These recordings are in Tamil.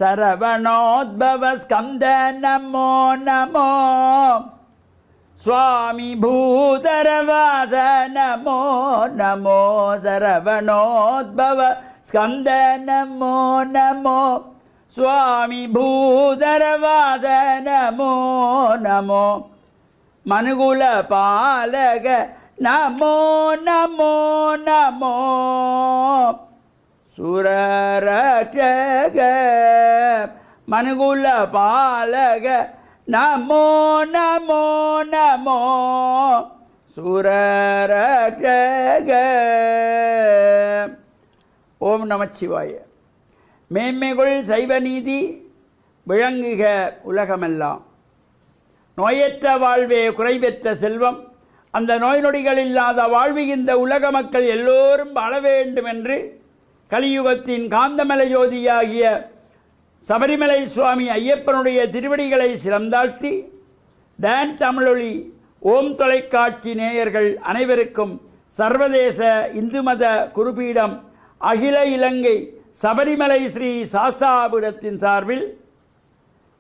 சரவணோத்பவ ஸ்கந்த நமோ நமோ சுவாமி பூதரவாச நமோ நமோ சரவணோத்பவ ஸ்கந்த நமோ நமோ சுவாமி பூதரவாச நமோ நமோ மனுகுல பாலக நமோ நமோ நமோ சுரரட்சக மனுகுல பாலக நமோ நமோ நமோ சுரரட்சக. ஓம் நமச்சிவாய. மேன்மைகள் சைவநீதி விளங்குக உலகமெல்லாம். நோயற்ற வாழ்வே குறைவற்ற செல்வம். அந்த நோய் நொடிகள் இல்லாத வாழ்வு இந்த உலக மக்கள் எல்லோரும் வாழ வேண்டும் என்று கலியுகத்தின் காந்தமலை ஜோதியாகிய சபரிமலை சுவாமி ஐயப்பனுடைய திருவடிகளை சிறந்தாழ்த்தி டான் தமிழொலி ஓம் தொலைக்காட்சி நேயர்கள் அனைவருக்கும் சர்வதேச இந்து மத குருபீடம் அகில இலங்கை சபரிமலை ஸ்ரீ சாஸ்தாபீடத்தின் சார்பில்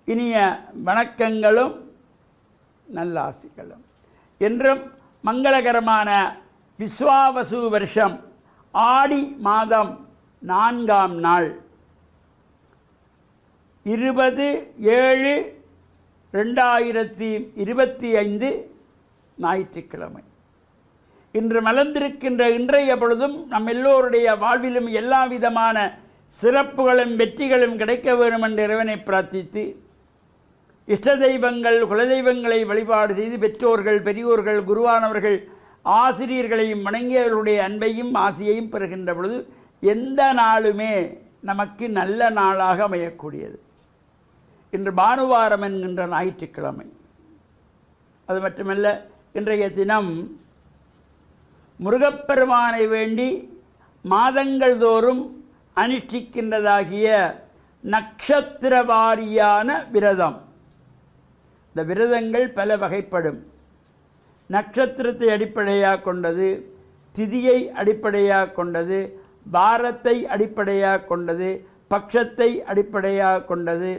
இனிய வணக்கங்களும் நல்லாசிகளும். என்றும் மங்களகரமான விஸ்வாவசு வருஷம் ஆடி மாதம் 4ஆம் நாள் 20/7/2025 ஞாயிற்றுக்கிழமை. இன்று மலர்ந்திருக்கின்ற இன்றைய பொழுதும் நம் எல்லோருடைய வாழ்விலும் எல்லா விதமான சிறப்புகளும் வெற்றிகளும் கிடைக்க வேண்டும் என்று இறைவனை பிரார்த்தித்து இஷ்ட தெய்வங்கள் குலதெய்வங்களை வழிபாடு செய்து பெற்றோர்கள் பெரியோர்கள் குருவானவர்கள் ஆசிரியர்களையும் வணங்கியவர்களுடைய அன்பையும் ஆசியையும் பெறுகின்ற பொழுது எந்த நாளுமே நமக்கு நல்ல நாளாக அமையக்கூடியது. இன்று பானுவாரம் என்கின்ற ஞாயிற்றுக்கிழமை. அது மட்டுமல்ல, இன்றைய தினம் முருகப்பெருமானை வேண்டி மாதங்கள் தோறும் அனுஷ்டிக்கின்றதாகிய நட்சத்திர வாரியான விரதம். இந்த விரதங்கள் பல வகைப்படும். நட்சத்திரத்தை அடிப்படையாக கொண்டது, திதியை அடிப்படையாக கொண்டது, வாரத்தை அடிப்படையாக கொண்டது, பட்சத்தை அடிப்படையாக கொண்டது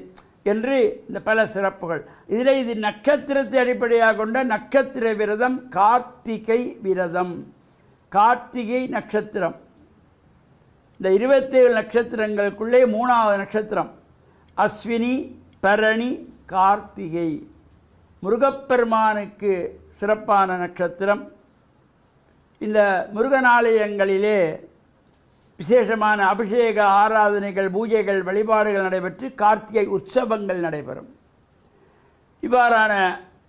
என்று இந்த பல சிறப்புகள். இதில் இது நட்சத்திரத்தை அடிப்படையாக கொண்ட நட்சத்திர விரதம் கார்த்திகை விரதம். கார்த்திகை நட்சத்திரம். இந்த 27 நட்சத்திரங்களுக்குள்ளே 3ஆவது நட்சத்திரம் அஸ்வினி பரணி கார்த்திகை. முருகப்பெருமானுக்கு சிறப்பான நட்சத்திரம். இந்த முருகனாலயங்களிலே விசேஷமான அபிஷேக ஆராதனைகள் பூஜைகள் வழிபாடுகள் நடைபெற்று கார்த்திகை உற்சவங்கள் நடைபெறும். இவ்வாறான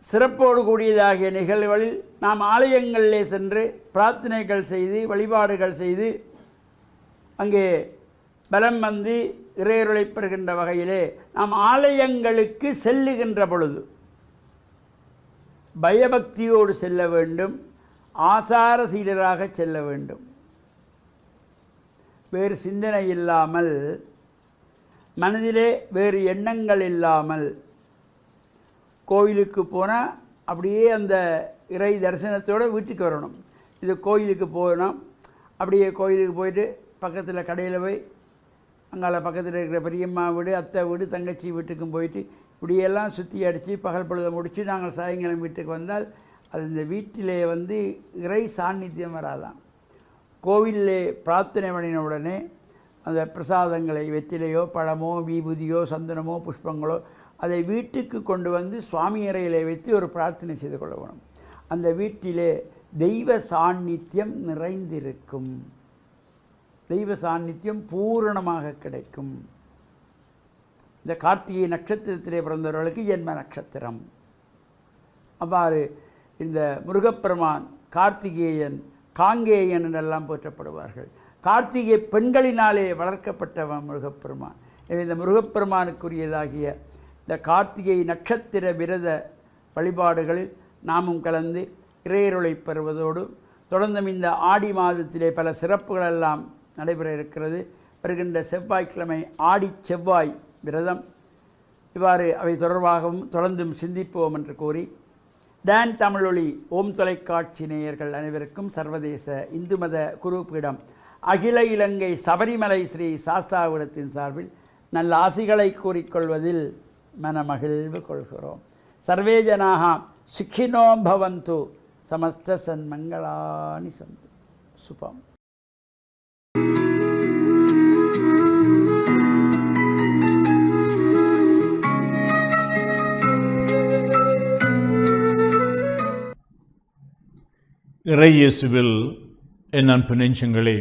சிறப்போடு கூடியதாகிய நிகழ்வுகளில் நாம் ஆலயங்களிலே சென்று பிரார்த்தனைகள் செய்து வழிபாடுகள் செய்து அங்கே பலம் வந்து இறையருளை பெறுகின்ற வகையிலே நாம் ஆலயங்களுக்கு செல்லுகின்ற பொழுது பயபக்தியோடு செல்ல வேண்டும், ஆசார சீலராக செல்ல வேண்டும். வேறு சிந்தனை இல்லாமல், மனதிலே வேறு எண்ணங்கள் இல்லாமல் கோயிலுக்கு போனால் அப்படியே அந்த இறை தரிசனத்தோடு வீட்டுக்கு வரணும். இது கோயிலுக்கு போனோம், அப்படியே கோயிலுக்கு போயிட்டு பக்கத்தில் கடையில் போய் அங்கால பக்கத்தில் இருக்கிற பெரியம்மா வீடு, அத்தை வீடு, தங்கச்சி வீட்டுக்கும் போயிட்டு இப்படியெல்லாம் சுற்றி அடித்து பகல் பொழுதை முடித்து நாங்கள் சாயங்காலம் வீட்டுக்கு வந்தால் அது இந்த வீட்டிலே வந்து இறை சாநித்தியம் வராதான். கோவிலிலே பிரார்த்தனை பண்ணின உடனே அந்த பிரசாதங்களை வெற்றிலையோ பழமோ விபூதியோ சந்தனமோ புஷ்பங்களோ அதை வீட்டுக்கு கொண்டு வந்து சுவாமி அறையிலே வைத்து ஒரு பிரார்த்தனை செய்து கொள்ள வேணும். அந்த வீட்டிலே தெய்வ சாநித்தியம் நிறைந்திருக்கும், தெய்வ சாநித்தியம் பூரணமாக கிடைக்கும். இந்த கார்த்திகை நட்சத்திரத்திலே பிறந்தவர்களுக்கு ஜென்ம நட்சத்திரம். அவ்வாறு இந்த முருகப்பெருமான் கார்த்திகேயன் காங்கேயன் என்றெல்லாம் போற்றப்படுவார்கள். கார்த்திகை பெண்களினாலே வளர்க்கப்பட்டவன் முருகப்பெருமான். எனவே இந்த முருகப்பெருமானுக்குரியதாகிய இந்த கார்த்திகை நட்சத்திர விரத வழிபாடுகளில் நாமும் கலந்து இறையருளை பெறுவதோடு தொடர்ந்தும் இந்த ஆடி மாதத்திலே பல சிறப்புகளெல்லாம் நடைபெற இருக்கிறது. வருகின்ற செவ்வாய்க்கிழமை ஆடி செவ்வாய் விரதம். இவ்வாறு அவை தொடர்பாகவும் தொடர்ந்தும் சிந்திப்போம் என்று கூறி டான் தமிழொலி ஓம் தொலைக்காட்சி நேயர்கள் அனைவருக்கும் சர்வதேச இந்து மத குருபீடம் அகில இலங்கை சபரிமலை ஸ்ரீ சாஸ்தாபீடத்தின் சார்பில் நல்ல ஆசிகளை கூறிக்கொள்வதில் மனமகிழ்வு கொள்கிறோம். சர்வே ஜனாக சுக்கினோ பவந்து, சமஸ்த சன்மங்களானி சந்து. சுபம். இறை இயேசுவில் என் அன்பு நெஞ்சங்களே,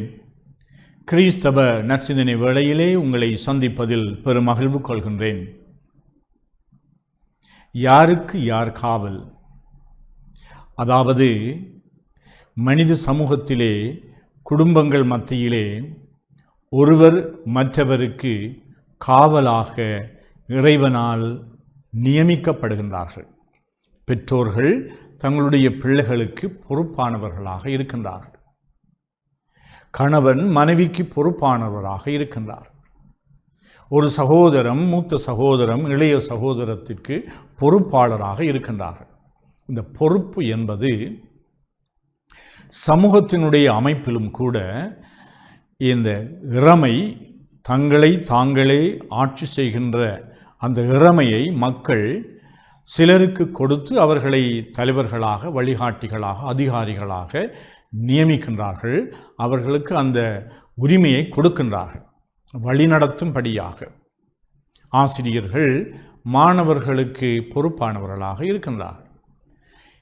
கிறிஸ்தவ நற்சிந்தனை வேளையிலே உங்களை சந்திப்பதில் பெரும் மகிழ்வு கொள்கின்றேன். யாருக்கு யார் காவல்? அதாவது மனித சமூகத்திலே, குடும்பங்கள் மத்தியிலே ஒருவர் மற்றவருக்கு காவலாக இறைவனால் நியமிக்கப்படுகின்றார்கள். பெற்றோர்கள் தங்களுடைய பிள்ளைகளுக்கு பொறுப்பானவர்களாக இருக்கின்றார்கள். கணவன் மனைவிக்கு பொறுப்பானவராக இருக்கின்றார். ஒரு சகோதரம் மூத்த சகோதரம் இளைய சகோதரத்திற்கு பொறுப்பாளராக இருக்கின்றார்கள். இந்த பொறுப்பு என்பது சமூகத்தினுடைய அமைப்பிலும் கூட இந்த இறைமை தங்களை தாங்களே ஆட்சி செய்கின்ற அந்த இறைமையை மக்கள் சிலருக்கு கொடுத்து அவர்களை தலைவர்களாக, வழிகாட்டிகளாக, அதிகாரிகளாக நியமிக்கின்றார்கள். அவர்களுக்கு அந்த உரிமையை கொடுக்கின்றார்கள். வழிநடத்தும்படியாக ஆசிரியர்கள் மாணவர்களுக்கு பொறுப்பானவர்களாக இருக்கின்றார்கள்.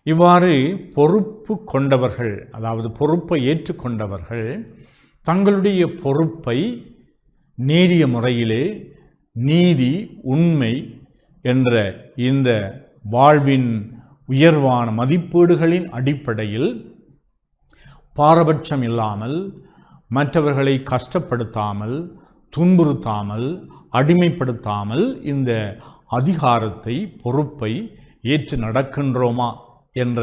இவ்வாறு பொறுப்பு கொண்டவர்கள், அதாவது பொறுப்பை ஏற்றுக்கொண்டவர்கள் தங்களுடைய பொறுப்பை நேரிய முறையிலே நீதி, உண்மை என்ற இந்த வாழ்வின் உயர்வான மதிப்பீடுகளின் அடிப்படையில் பாரபட்சம் இல்லாமல், மற்றவர்களை கஷ்டப்படுத்தாமல், துன்புறுத்தாமல், அடிமைப்படுத்தாமல் இந்த அதிகாரத்தை, பொறுப்பை ஏற்று நடக்கின்றோமா என்ற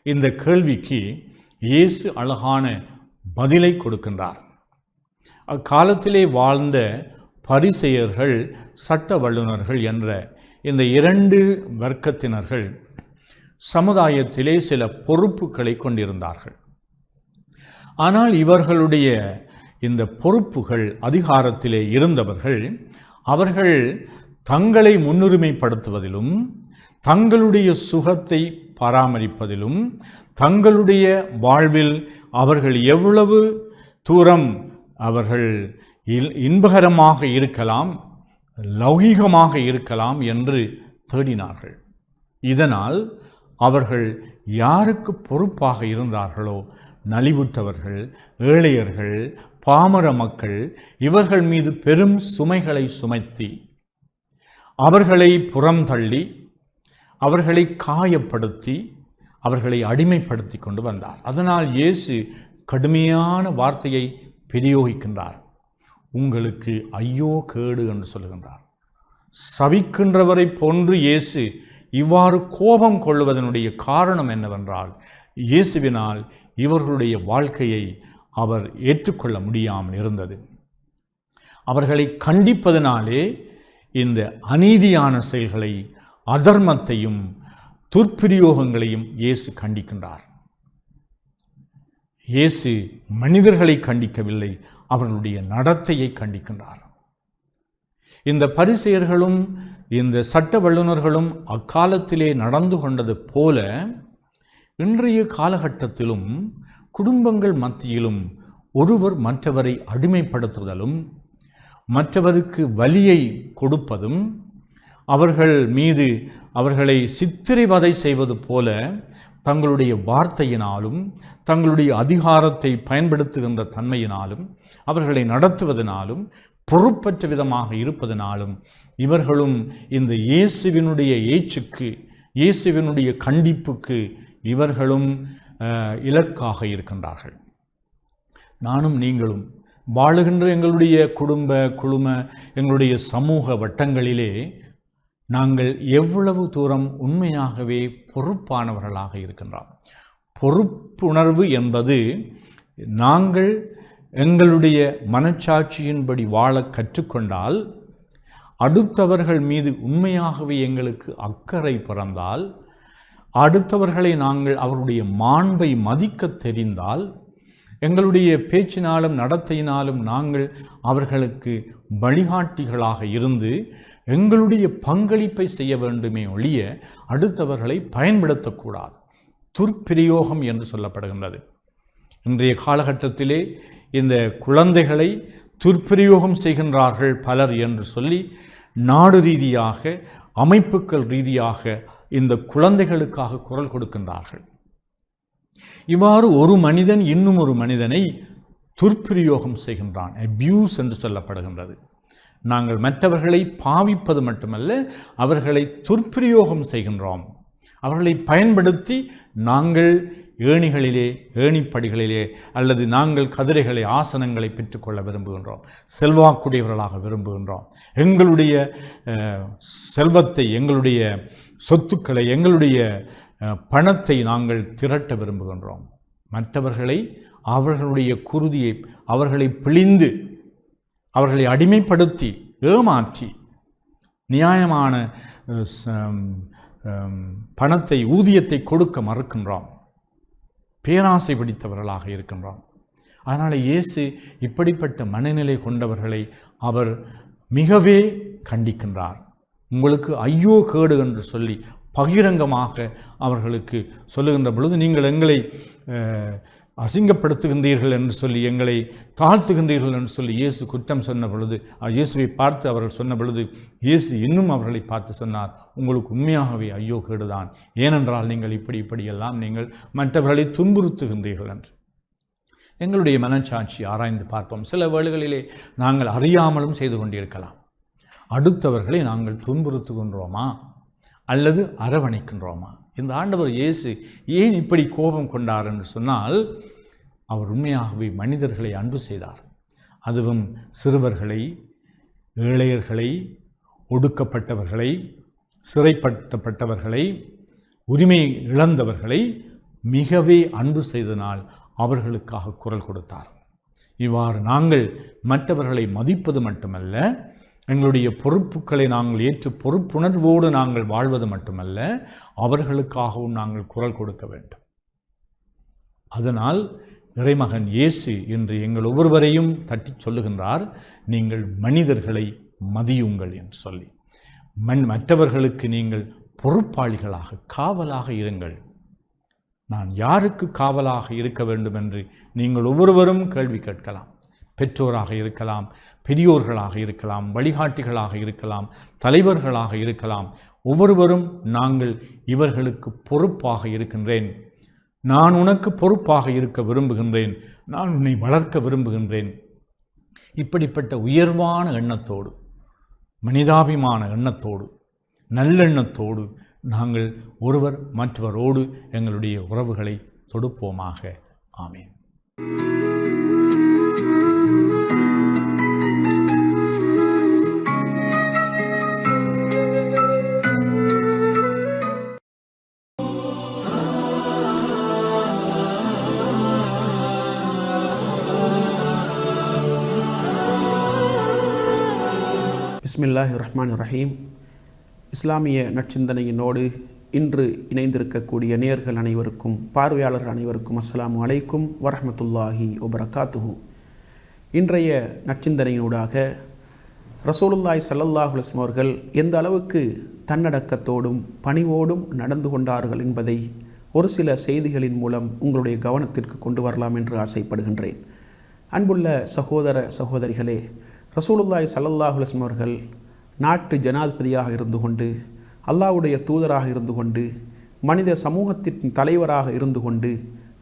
இந்த கேள்விக்கு இயேசு அழகான பதிலை கொடுக்கின்றார். அக்காலத்திலே வாழ்ந்த பரிசேயர்கள், சட்ட வல்லுநர்கள் என்ற இந்த இரண்டு வர்க்கத்தினர்கள் சமுதாயத்திலே சில பொறுப்புகளை கொண்டிருந்தார்கள். ஆனால் இவர்களுடைய இந்த பொறுப்புகள், அதிகாரத்திலே இருந்தவர்கள், அவர்கள் தங்களை முன்னுரிமைப்படுத்துவதிலும், தங்களுடைய சுகத்தை பராமரிப்பதிலும், தங்களுடைய வாழ்வில் அவர்கள் எவ்வளவு தூரம் அவர்கள் இன்பகரமாக இருக்கலாம், லௌகீகமாக இருக்கலாம் என்று தேடினார்கள். இதனால் அவர்கள் யாருக்கு பொறுப்பாக இருந்தார்களோ, நலிவுற்றவர்கள், ஏழையர்கள், பாமர மக்கள், இவர்கள் மீது பெரும் சுமைகளை சுமத்தி அவர்களை புறம் தள்ளி, அவர்களை காயப்படுத்தி, அவர்களை அடிமைப்படுத்தி கொண்டு வந்தார். அதனால் இயேசு கடுமையான வார்த்தையை பிரயோகிக்கின்றார். உங்களுக்கு ஐயோ கேடு என்று சொல்லுகின்றார். சபிக்கின்றவரை போன்று இயேசு இவ்வாறு கோபம் கொள்வதனுடைய காரணம் என்னவென்றால், இயேசுவினால் இவர்களுடைய வாழ்க்கையை அவர் ஏற்றுக்கொள்ள முடியாமல் இருந்தது. அவர்களை கண்டிப்பதனாலே இந்த அநீதியான செயல்களை, அதர்மத்தையும் துர்ப்பிரயோகங்களையும் இயேசு கண்டிக்கின்றார். இயேசு மனிதர்களை கண்டிக்கவில்லை, அவர்களுடைய நடத்தையை கண்டிக்கின்றார். இந்த பரிசேயர்களும் இந்த சட்ட வல்லுநர்களும் அக்காலத்திலே நடந்து கொண்டது போல இன்றைய காலகட்டத்திலும் குடும்பங்கள் மத்தியிலும் ஒருவர் மற்றவரை அடிமைப்படுத்துதலும், மற்றவருக்கு வலியை கொடுப்பதும், அவர்கள் மீது அவர்களை சித்திரவதை செய்வது போல தங்களுடைய வார்த்தையினாலும், தங்களுடைய அதிகாரத்தை பயன்படுத்துகின்ற தன்மையினாலும், அவர்களை நடத்துவதனாலும், பொறுப்பற்ற விதமாக இருப்பதனாலும் இவர்களும் இந்த இயேசுவினுடைய ஏச்சுக்கு, இயேசுவினுடைய கண்டிப்புக்கு இவர்களும் இலக்காக இருக்கின்றார்கள். நானும் நீங்களும் வாழுகின்ற எங்களுடைய குழும எங்களுடைய சமூக வட்டங்களிலே நாங்கள் எவ்வளவு தூரம் உண்மையாகவே பொறுப்பானவர்களாக இருக்கின்றோம்? பொறுப்புணர்வு என்பது நாங்கள் எங்களுடைய மனச்சாட்சியின்படி வாழ கற்றுக்கொண்டால், அடுத்தவர்கள் மீது உண்மையாகவே எங்களுக்கு அக்கறை பிறந்தால், அடுத்தவர்களை நாங்கள் அவருடைய மாண்பை மதிக்க தெரிந்தால், எங்களுடைய பேச்சினாலும் நடத்தையினாலும் நாங்கள் அவர்களுக்கு வழிகாட்டிகளாக இருந்து எங்களுடைய பங்களிப்பை செய்ய வேண்டுமே ஒழிய அடுத்தவர்களை பயன்படுத்தக்கூடாது. துர்ப்பிரயோகம் என்று சொல்லப்படுகின்றது. இன்றைய காலகட்டத்திலே இந்த குழந்தைகளை துர்ப்பிரயோகம் செய்கின்றார்கள் பலர் என்று சொல்லி நாடு ரீதியாக, அமைப்புகள் ரீதியாக இந்த குழந்தைகளுக்காக குரல் கொடுக்கின்றார்கள். இவ்வாறு ஒரு மனிதன் இன்னும் ஒரு மனிதனை துர்ப்பிரயோகம் செய்கின்றான். அபியூஸ் என்று சொல்லப்படுகின்றது. நாங்கள் மற்றவர்களை பாவிப்பது மட்டுமல்ல, அவர்களை துர்ப்பிரயோகம் செய்கின்றோம். அவர்களை பயன்படுத்தி நாங்கள் ஏணிகளிலே, ஏணிப்படிகளிலே அல்லது நாங்கள் கதிரைகளை, ஆசனங்களை பெற்றுக்கொள்ள விரும்புகின்றோம். செல்வாக்குடையவர்களாக விரும்புகின்றோம். எங்களுடைய செல்வத்தை, எங்களுடைய சொத்துக்களை, எங்களுடைய பணத்தை நாங்கள் திரட்ட விரும்புகின்றோம். மற்றவர்களை, அவர்களுடைய குருதியை அவர்களை பிழிந்து, அவர்களை அடிமைப்படுத்தி, ஏமாற்றி நியாயமான பணத்தை, ஊதியத்தை கொடுக்க மறுக்கின்றோம். பேராசை பிடித்தவர்களாக இருக்கின்றோம். அதனால் இயேசு இப்படிப்பட்ட மனநிலை கொண்டவர்களை அவர் மிகவே கண்டிக்கின்றார். உங்களுக்கு ஐயோ கேடு என்று சொல்லி பகிரங்கமாக அவர்களுக்கு சொல்லுகின்ற பொழுது, நீங்கள் எங்களை அசிங்கப்படுத்துகின்றீர்கள் என்று சொல்லி, எங்களை தாழ்த்துகின்றீர்கள் என்று சொல்லி இயேசு குற்றம் சொன்ன பொழுது, இயேசுவை பார்த்து அவர்கள் சொன்ன பொழுது இயேசு இன்னும் அவர்களை பார்த்து சொன்னார், உங்களுக்கு உண்மையாகவே ஐயோ கேடுதான். ஏனென்றால் நீங்கள் இப்படியெல்லாம் நீங்கள் மற்றவர்களை துன்புறுத்துகின்றீர்கள் என்று. எங்களுடைய மனச்சாட்சி ஆராய்ந்து பார்ப்போம். சில வேளைகளிலே நாங்கள் அறியாமலும் செய்து கொண்டிருக்கலாம். அடுத்தவர்களை நாங்கள் துன்புறுத்துகின்றோமா அல்லது அரவணைக்கின்றோமா? இந்த ஆண்டவர் இயேசு ஏன் இப்படி கோபம் கொண்டார் என்று சொன்னால், அவர் உண்மையாகவே மனிதர்களை அன்பு செய்தார். அதுவும் சிறுவர்களை, ஏழையர்களை, ஒடுக்கப்பட்டவர்களை, சிறைப்படுத்தப்பட்டவர்களை, உரிமை இழந்தவர்களை மிகவே அன்பு செய்தனால் அவர்களுக்காக குரல் கொடுத்தார். இவ்வாறு நாங்கள் மற்றவர்களை மதிப்பது மட்டுமல்ல, எங்களுடைய பொறுப்புகளை நாங்கள் ஏற்று பொறுப்புணர்வோடு நாங்கள் வாழ்வது மட்டுமல்ல, அவர்களுக்காகவும் நாங்கள் குரல் கொடுக்க வேண்டும். அதனால் இறைமகன் இயேசு இன்று எங்கள் ஒவ்வொருவரையும் தட்டி சொல்லுகின்றார், நீங்கள் மனிதர்களை மதியுங்கள் என்று சொல்லி. மற்றவர்களுக்கு நீங்கள் பொறுப்பாளிகளாக, காவலாக இருங்கள். நான் யாருக்கு காவலாக இருக்க வேண்டும் என்று நீங்கள் ஒவ்வொருவரும் கேள்வி கேட்கலாம். பெற்றோராக இருக்கலாம், பெரியோர்களாக இருக்கலாம், வழிகாட்டிகளாக இருக்கலாம், தலைவர்களாக இருக்கலாம். ஒவ்வொருவரும் நாங்கள் இவர்களுக்கு பொறுப்பாக இருக்கின்றேன், நான் உனக்கு பொறுப்பாக இருக்க விரும்புகின்றேன், நான் உன்னை வளர்க்க விரும்புகின்றேன். இப்படிப்பட்ட உயர்வான எண்ணத்தோடு, மனிதாபிமான எண்ணத்தோடு, நல்லெண்ணத்தோடு நாங்கள் ஒருவர் மற்றவரோடு எங்களுடைய உறவுகளை தொடுப்போமாக. ஆமீன். பிஸ்மில்லாஹிர் ரஹ்மானிர் ரஹீம். இஸ்லாமிய நற்சிந்தனையினோடு இன்று இணைந்திருக்கக்கூடிய நேயர்கள் அனைவருக்கும், பார்வையாளர்கள் அனைவருக்கும் அஸ்ஸலாமு அலைக்கும் வரஹ்மத்துல்லாஹி வபரகாத்துஹு. இன்றைய நற்சிந்தனையினூடாக ரசூலுல்லாஹி ஸல்லல்லாஹு அலைஹி வஸல்லம் அவர்கள் எந்த அளவுக்கு தன்னடக்கத்தோடும் பணிவோடும் நடந்து கொண்டார்கள் என்பதை ஒரு சில செய்திகளின் மூலம் உங்களுடைய கவனத்திற்கு கொண்டு வரலாம் என்று ஆசைப்படுகின்றேன். அன்புள்ள சகோதர சகோதரிகளே, ரசூலுல்லாஹி ஸல்லல்லாஹு அலைஹி வஸல்லம் அவர்கள் நாட்டு ஜனாதிபதியாக இருந்து கொண்டு, அல்லாஹ்வுடைய தூதராக இருந்து கொண்டு, மனித சமூகத்தின் தலைவராக இருந்து கொண்டு,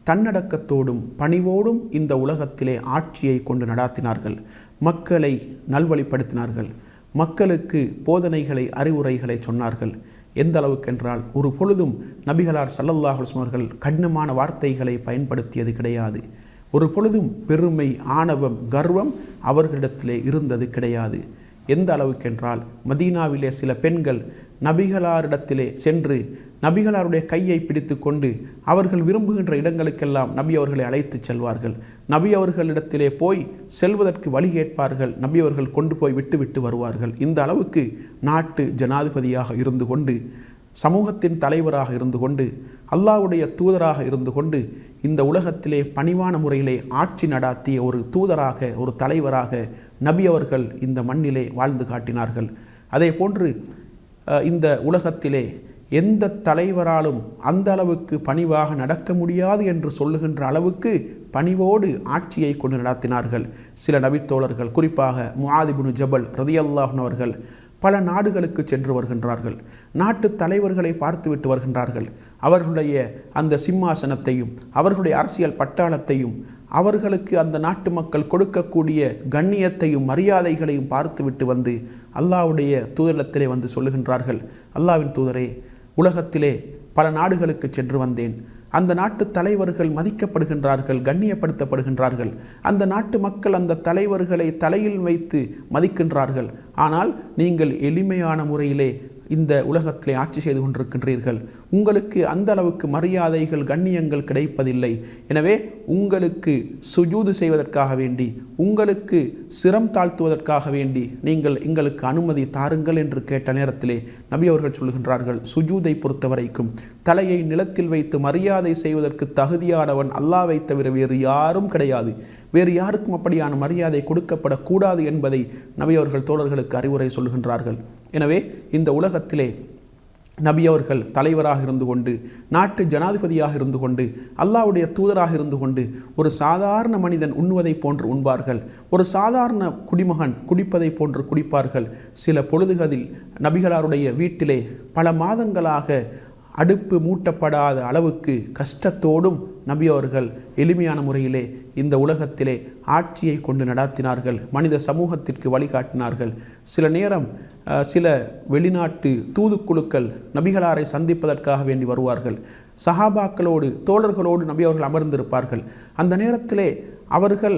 தன்னடக்கத்தோடும் பணிவோடும் இந்த உலகத்திலே ஆட்சியை கொண்டு நடாத்தினார்கள். மக்களை நல்வழிப்படுத்தினார்கள். மக்களுக்கு போதனைகளை, அறிவுரைகளை சொன்னார்கள். எந்த அளவுக்கு என்றால், ஒரு பொழுதும் நபிகளார் ஸல்லல்லாஹு அலைஹி வஸல்லம் அவர்கள் கடினமான வார்த்தைகளை பயன்படுத்தியது கிடையாது. ஒரு பொழுதும் பெருமை, ஆணவம், கர்வம் அவர்களிடத்திலே இருந்தது கிடையாது. எந்த அளவுக்கு என்றால், மதீனாவிலே சில பெண்கள் நபிகளாரிடத்திலே சென்று நபிகளாருடைய கையை பிடித்து கொண்டு அவர்கள் விரும்புகின்ற இடங்களுக்கெல்லாம் நபி அவர்களை அழைத்து செல்வார்கள். நபி அவர்களிடத்திலே போய் செல்வதற்கு வழி கேட்பார்கள். நபி அவர்கள் கொண்டு போய் விட்டு வருவார்கள். இந்த அளவுக்கு நாட்டு ஜனாதிபதியாக இருந்து கொண்டு, சமூகத்தின் தலைவராக இருந்து கொண்டு, அல்லாஹ்வுடைய தூதராக இருந்து கொண்டு இந்த உலகத்திலே பணிவான முறையிலே ஆட்சி நடாத்திய ஒரு தூதராக, ஒரு தலைவராக நபி அவர்கள் இந்த மண்ணிலே வாழ்ந்து காட்டினார்கள். அதே போன்று இந்த உலகத்திலே எந்த தலைவராலும் அந்த அளவுக்கு பணிவாக நடக்க முடியாது என்று சொல்லுகின்ற அளவுக்கு பணிவோடு ஆட்சியை கொண்டு நடத்தினார்கள். சில நபித்தோழர்கள், குறிப்பாக முஆத் இப்னு ஜபல் ரலியல்லாஹு அன்ஹு அவர்கள் பல நாடுகளுக்கு சென்று வருகின்றார்கள். நாட்டு தலைவர்களை பார்த்துவிட்டு வருகின்றார்கள். அவர்களுடைய அந்த சிம்மாசனத்தையும் அவர்களுடைய அரசியல் பட்டாளத்தையும் அவர்களுக்கு அந்த நாட்டு மக்கள் கொடுக்கக்கூடிய கண்ணியத்தையும் மரியாதைகளையும் பார்த்துவிட்டு வந்து அல்லாஹ்வுடைய தூதரிடத்திலே வந்து சொல்லுகின்றார்கள், அல்லாஹ்வின் தூதரே, உலகத்திலே பல நாடுகளுக்கு சென்று வந்தேன். அந்த நாட்டு தலைவர்கள் மதிக்கப்படுகின்றார்கள், கண்ணியப்படுத்தப்படுகின்றார்கள். அந்த நாட்டு மக்கள் அந்த தலைவர்களை தலையில் வைத்து மதிக்கின்றார்கள். ஆனால் நீங்கள் எளிமையான முறையிலே இந்த உலகத்திலே ஆட்சி செய்து கொண்டிருக்கின்றீர்கள். உங்களுக்கு அந்த அளவுக்கு மரியாதைகள், கண்ணியங்கள் கிடைப்பதில்லை. எனவே உங்களுக்கு சுஜூது செய்வதற்காக வேண்டி, உங்களுக்கு சிரம் தாழ்த்துவதற்காக வேண்டி நீங்கள் எங்களுக்கு அனுமதி தாருங்கள் என்று கேட்ட நேரத்திலே நபி அவர்கள் சொல்கின்றார்கள், சுஜூதை பொறுத்தவரைக்கும் தலையை நிலத்தில் வைத்து மரியாதை செய்வதற்கு தகுதியானவன் அல்லாஹ்வை தவிர வேறு யாரும் கிடையாது. வேறு யாருக்கும் அப்படியான மரியாதை கொடுக்கப்படக்கூடாது என்பதை நபி அவர்கள் தோழர்களுக்கு அறிவுரை சொல்கின்றார்கள். எனவே இந்த உலகத்திலே நபி அவர்கள் தலைவராக இருந்து கொண்டு, நாட்டு ஜனாதிபதியாக இருந்து கொண்டு, அல்லாஹ்வுடைய தூதராக இருந்து கொண்டு ஒரு சாதாரண மனிதன் உண்ணுவதை போன்று உண்பார்கள். ஒரு சாதாரண குடிமகன் குடிப்பதை போன்று குடிப்பார்கள். சில பொழுதுகளில் நபிகளாருடைய வீட்டிலே பல மாதங்களாக அடுப்பு மூட்டப்படாத அளவுக்கு கஷ்டத்தோடும் நபி அவர்கள் எளிமையான முறையிலே இந்த உலகத்திலே ஆட்சியை கொண்டு நடாத்தினார்கள். மனித சமூகத்திற்கு வழிகாட்டினார்கள். சில நேரம் சில வெளிநாட்டு தூதுக்குழுக்கள் நபிகளாரை சந்திப்பதற்காக வேண்டி வருவார்கள். சஹாபாக்களோடு, தோழர்களோடு நபி அவர்கள் அமர்ந்திருப்பார்கள். அந்த நேரத்திலே அவர்கள்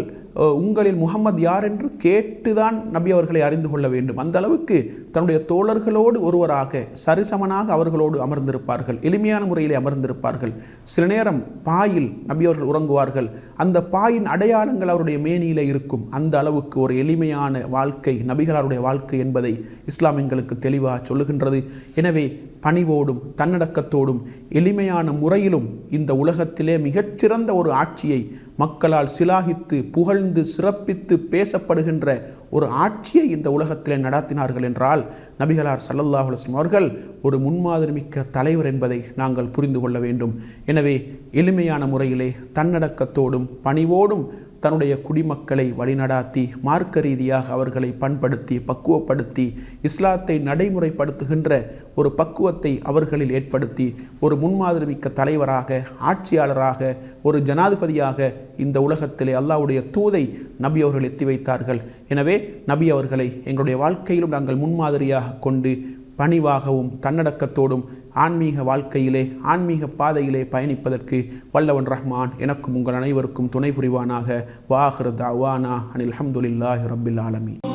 உங்களில் முகம்மது யார் என்று கேட்டுதான் நபி அவர்களை அறிந்து கொள்ள வேண்டும். அந்த அளவுக்கு தன்னுடைய தோழர்களோடு ஒருவராக சரிசமனாக அவர்களோடு அமர்ந்திருப்பார்கள். எளிமையான முறையிலே அமர்ந்திருப்பார்கள். சில நேரம் பாயில் நபி அவர்கள் உறங்குவார்கள். அந்த பாயின் அடையாளங்கள் அவருடைய மேனியிலே இருக்கும். அந்த அளவுக்கு ஒரு எளிமையான வாழ்க்கை நபிகளாருடைய வாழ்க்கை என்பதை இஸ்லாம் எங்களுக்கு தெளிவாக சொல்லுகின்றது. எனவே பணிவோடும் தன்னடக்கத்தோடும் எளிமையான முறையிலும் இந்த உலகத்திலே மிகச்சிறந்த ஒரு ஆட்சியை மக்களால் சிலாகித்து புகழ்ந்து சிறப்பித்து பேசப்படுகின்ற ஒரு ஆட்சியை இந்த உலகத்திலே நடத்தினார்கள் என்றால் நபிகளார் ஸல்லல்லாஹு அலைஹி வஸல்லம் அவர்கள் ஒரு முன்மாதிரி மிக்க தலைவர் என்பதை நாங்கள் புரிந்து கொள்ள வேண்டும். எனவே எளிமையான முறையிலே தன்னடக்கத்தோடும் பணிவோடும் தன்னுடைய குடிமக்களை வழிநடாத்தி மார்க்க ரீதியாக அவர்களை பண்படுத்தி பக்குவப்படுத்தி இஸ்லாத்தை நடைமுறைப்படுத்துகின்ற ஒரு பக்குவத்தை அவர்களில் ஏற்படுத்தி ஒரு முன்மாதிரி மிக்க தலைவராக, ஆட்சியாளராக, ஒரு ஜனாதிபதியாக இந்த உலகத்திலே அல்லாஹ்வுடைய தூதை நபி அவர்கள் எத்தி வைத்தார்கள். எனவே நபி அவர்களை எங்களுடைய வாழ்க்கையிலும் நாங்கள் முன்மாதிரியாக கொண்டு பணிவாகவும் தன்னடக்கத்தோடும் ஆன்மீக வாழ்க்கையிலே, ஆன்மீக பாதையிலே பயணிப்பதற்கு வல்லவன் ரஹ்மான் எனக்கும் உங்கள் அனைவருக்கும் துணை புரிவானாக. வாஹிரு தஅவானா அனில் ஹம்துலில்லாஹி ரப்பில் ஆலமீன்.